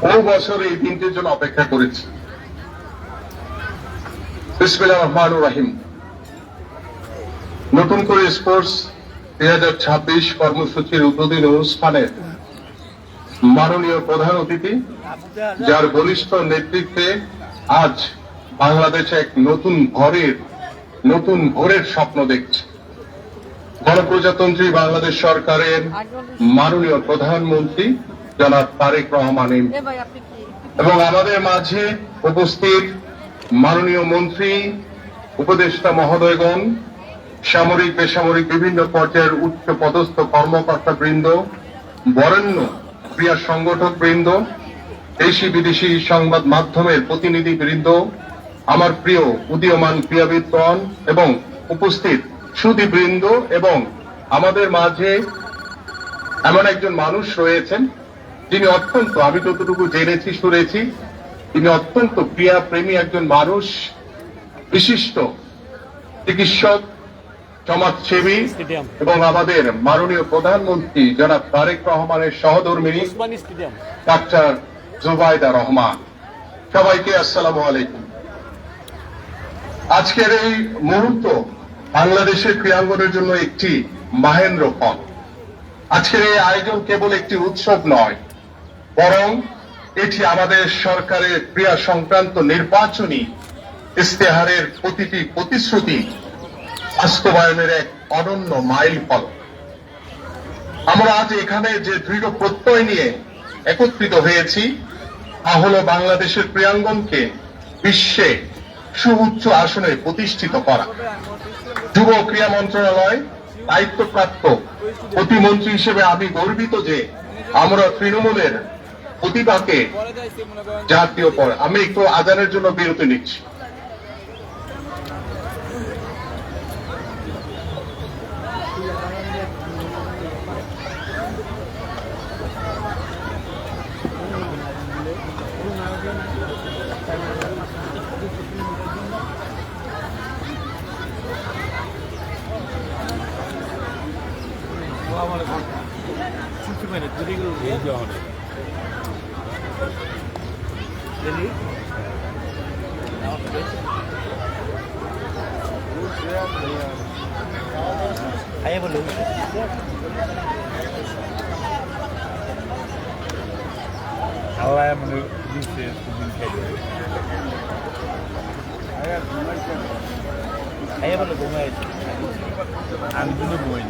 বহু বছর এই দিনটির জন্য অপেক্ষা করেছি। বিসমিল্লাহির রহমানির রহিম। নতুন করে স্পোর্টস 2026 কর্মসূচির উদ্বোধনী অনুষ্ঠানের মাননীয় প্রধান অতিথি, যার বলিষ্ঠ নেতৃত্বে আজ বাংলাদেশ এক নতুন ভোরের স্বপ্ন দেখছে। গণপ্রজাতন্ত্রী বাংলাদেশ সরকারের মাননীয় প্রধানমন্ত্রী জনাব তারেক রহমান এবং আমাদের মাঝে উপস্থিত মাননীয় মন্ত্রী, উপদেষ্টা মহোদয়গণ, সামরিক বেসামরিক বিভিন্ন পর্যায়ের উচ্চ পদস্থ কর্মকর্তা বৃন্দ, বরেণ্য ক্রীড়া সংগঠক বৃন্দ, দেশি বিদেশি সংবাদ মাধ্যমের প্রতিনিধি বৃন্দ, আমার প্রিয় উদীয়মান ক্রীড়াবিদগণ এবং উপস্থিত সুধীবৃন্দ, এবং আমাদের মাঝে এমন একজন মানুষ রয়েছেন যিনি অত্যন্ত, আমি যতটুকু জেনেছি শুনেছি, তিনি অত্যন্ত ক্রীড়াপ্রেমী একজন মানুষ, বিশিষ্ট চিকিৎসক, সমাজসেবী এবং আমাদের মাননীয় প্রধানমন্ত্রী জনাব তারেক রহমানের সহধর্মিণী ডাক্তার জুবাইদা রহমান। সবাইকে আসসালামু আলাইকুম। আজকের এই মুহূর্ত বাংলাদেশের ক্রীড়াঙ্গনের জন্য একটি মাহেন্দ্র ক্ষণ। আজকের এই আয়োজন কেবল একটি উৎসব নয়, বরং এটি আমাদের সরকারের ক্রীড়া সংক্রান্ত নির্বাচনী ইশতেহারের প্রতিটি প্রতিশ্রুতি বাস্তবায়নের এক অনন্য মাইল ফলক। আমরা আজ এখানে যে দৃঢ় প্রত্যয় নিয়ে একত্রিত হয়েছি তা হল বাংলাদেশের ক্রীড়াঙ্গনকে বিশ্বে সুউচ্চ আসনে প্রতিষ্ঠিত করা। যুব ক্রীড়া মন্ত্রণালয় দায়িত্বপ্রাপ্ত প্রতিমন্ত্রী হিসেবে আমি গর্বিত যে আমরা তৃণমূলের প্রতিভাকে জাতীয় পর। আমি একটু আজানের জন্য বিরতি নিচ্ছি। Ayo belum. Allah yang menurut Ayo belum bunga itu. আমি কিন্তু বই